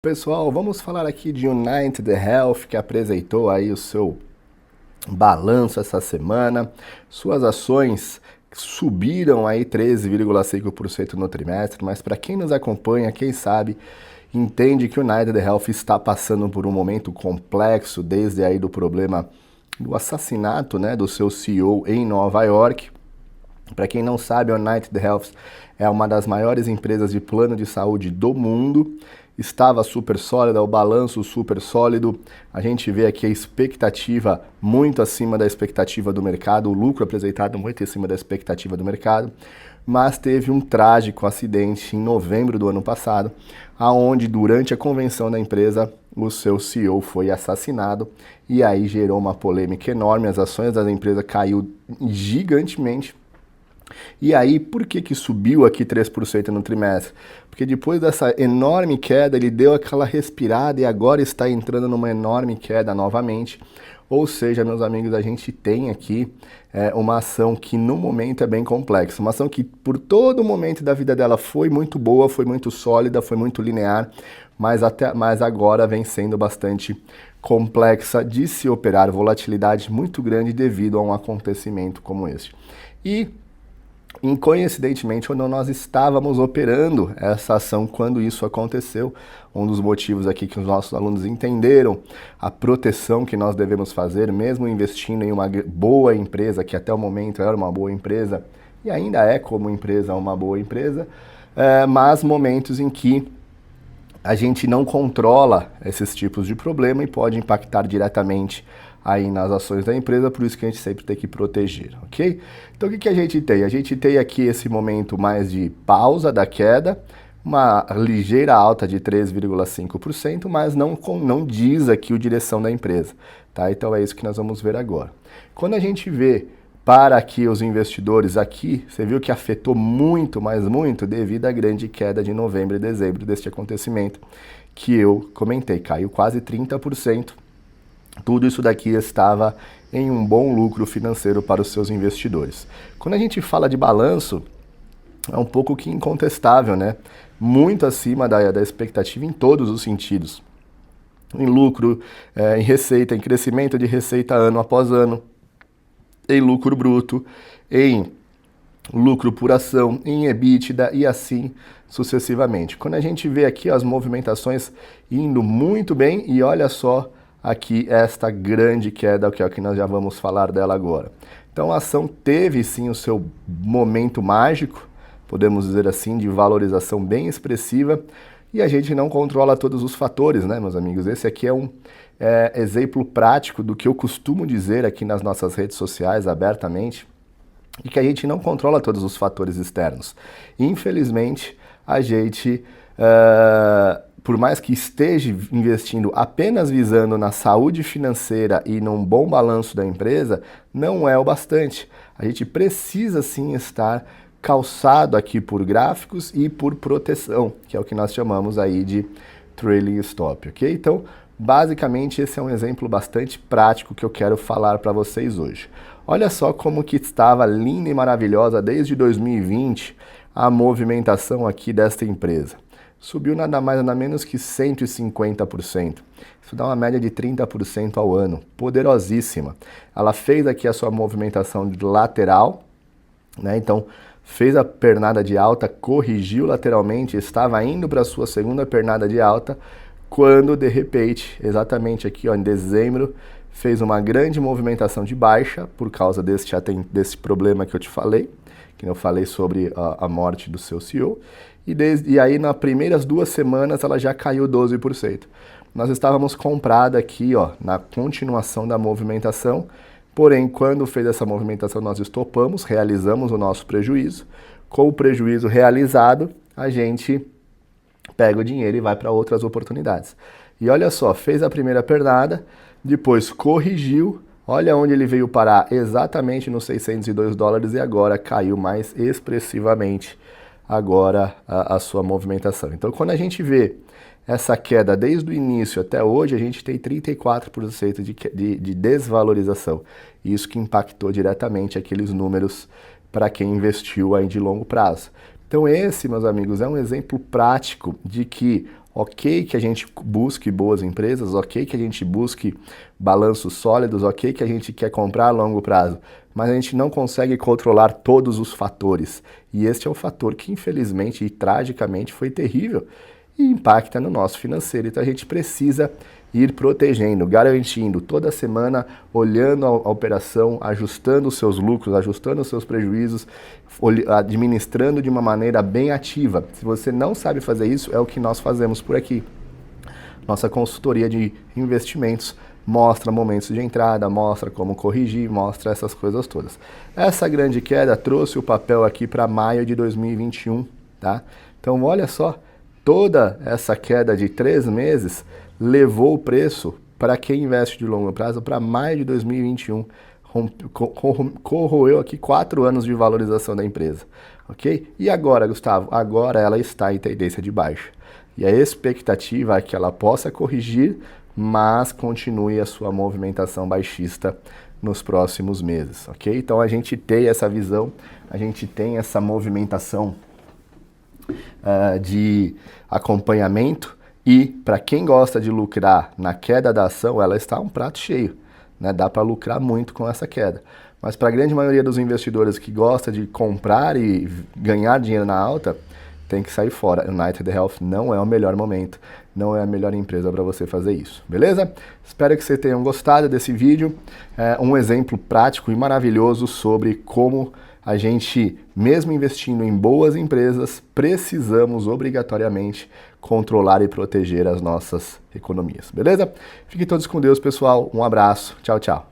Pessoal, vamos falar aqui de United Health, que apresentou aí o seu balanço essa semana. Suas ações subiram aí 13,5% no trimestre, mas para quem nos acompanha, quem sabe, entende que o United Health está passando por um momento complexo, desde aí do problema do assassinato, né, do seu CEO em Nova York. Para quem não sabe, a United Health é uma das maiores empresas de plano de saúde do mundo. Estava super sólida, o balanço super sólido. A gente vê aqui a expectativa muito acima da expectativa do mercado, o lucro apresentado muito acima da expectativa do mercado. Mas teve um trágico acidente em novembro do ano passado, aonde durante a convenção da empresa o seu CEO foi assassinado e aí gerou uma polêmica enorme. As ações da empresa caiu gigantemente. E aí, por que subiu aqui 3% no trimestre? Porque depois dessa enorme queda, ele deu aquela respirada e agora está entrando numa enorme queda novamente. Ou seja, meus amigos, a gente tem aqui uma ação que no momento é bem complexa. Uma ação que por todo momento da vida dela foi muito boa, foi muito sólida, foi muito linear, mas agora vem sendo bastante complexa de se operar, volatilidade muito grande devido a um acontecimento como este. E coincidentemente, quando nós estávamos operando essa ação, quando isso aconteceu, um dos motivos aqui que os nossos alunos entenderam a proteção que nós devemos fazer, mesmo investindo em uma boa empresa, que até o momento era uma boa empresa, e ainda é como empresa uma boa empresa, mas momentos em que a gente não controla esses tipos de problema e pode impactar diretamente aí nas ações da empresa, por isso que a gente sempre tem que proteger, ok? Então o que a gente tem? A gente tem aqui esse momento mais de pausa da queda, uma ligeira alta de 3,5%, mas não diz aqui a direção da empresa, tá? Então é isso que nós vamos ver agora. Quando a gente vê para aqui os investidores aqui, você viu que afetou muito, mas muito, devido à grande queda de novembro e dezembro deste acontecimento que eu comentei, caiu quase 30%. Tudo isso daqui estava em um bom lucro financeiro para os seus investidores. Quando a gente fala de balanço, é um pouco que incontestável, né? Muito acima da expectativa em todos os sentidos. Em lucro, em receita, em crescimento de receita ano após ano, em lucro bruto, em lucro por ação, em EBITDA e assim sucessivamente. Quando a gente vê aqui as movimentações indo muito bem e olha só aqui esta grande queda, que é o que nós já vamos falar dela agora. Então a ação teve sim o seu momento mágico, podemos dizer assim, de valorização bem expressiva, e a gente não controla todos os fatores, né, meus amigos? Esse aqui é um exemplo prático do que eu costumo dizer aqui nas nossas redes sociais abertamente, e que a gente não controla todos os fatores externos. Infelizmente, a gente, por mais que esteja investindo apenas visando na saúde financeira e num bom balanço da empresa, não é o bastante. A gente precisa sim estar calçado aqui por gráficos e por proteção, que é o que nós chamamos aí de trailing stop, ok? Então, basicamente, esse é um exemplo bastante prático que eu quero falar para vocês hoje. Olha só como que estava linda e maravilhosa desde 2020 a movimentação aqui desta empresa. Subiu nada mais nada menos que 150%. Isso dá uma média de 30% ao ano. Poderosíssima. Ela fez aqui a sua movimentação de lateral, né? Então, fez a pernada de alta, corrigiu lateralmente, estava indo para a sua segunda pernada de alta, quando de repente, exatamente aqui ó, em dezembro, fez uma grande movimentação de baixa por causa desse problema que eu te falei, que eu falei sobre a morte do seu CEO, e aí nas primeiras 2 semanas ela já caiu 12%. Nós estávamos comprada aqui ó, na continuação da movimentação, porém quando fez essa movimentação nós estopamos, realizamos o nosso prejuízo. Com o prejuízo realizado, a gente pega o dinheiro e vai para outras oportunidades. E olha só, fez a primeira pernada, depois corrigiu, olha onde ele veio parar, exatamente nos $602 e agora caiu mais expressivamente agora a sua movimentação. Então quando a gente vê essa queda desde o início até hoje, a gente tem 34% de desvalorização. Isso que impactou diretamente aqueles números para quem investiu aí de longo prazo. Então esse, meus amigos, é um exemplo prático de que Ok que a gente busque boas empresas, ok que a gente busque balanços sólidos, ok que a gente quer comprar a longo prazo, mas a gente não consegue controlar todos os fatores. E este é um fator que, infelizmente e tragicamente, foi terrível e impacta no nosso financeiro. Então a gente precisa ir protegendo, garantindo, toda semana, olhando a operação, ajustando os seus lucros, ajustando os seus prejuízos, administrando de uma maneira bem ativa. Se você não sabe fazer isso, é o que nós fazemos por aqui. Nossa consultoria de investimentos mostra momentos de entrada, mostra como corrigir, mostra essas coisas todas. Essa grande queda trouxe o papel aqui para maio de 2021, tá? Então olha só, toda essa queda de 3 meses levou o preço para quem investe de longo prazo para maio de 2021. Corroeu aqui 4 anos de valorização da empresa, ok? E agora, Gustavo? Agora ela está em tendência de baixa. E a expectativa é que ela possa corrigir, mas continue a sua movimentação baixista nos próximos meses, ok? Então a gente tem essa visão, a gente tem essa movimentação de acompanhamento e para quem gosta de lucrar na queda da ação, ela está um prato cheio, né? Dá para lucrar muito com essa queda. Mas para a grande maioria dos investidores que gosta de comprar e ganhar dinheiro na alta, tem que sair fora. United Health não é o melhor momento, não é a melhor empresa para você fazer isso, beleza? Espero que vocês tenham gostado desse vídeo, um exemplo prático e maravilhoso sobre como a gente, mesmo investindo em boas empresas, precisamos obrigatoriamente controlar e proteger as nossas economias, beleza? Fiquem todos com Deus, pessoal. Um abraço. Tchau, tchau.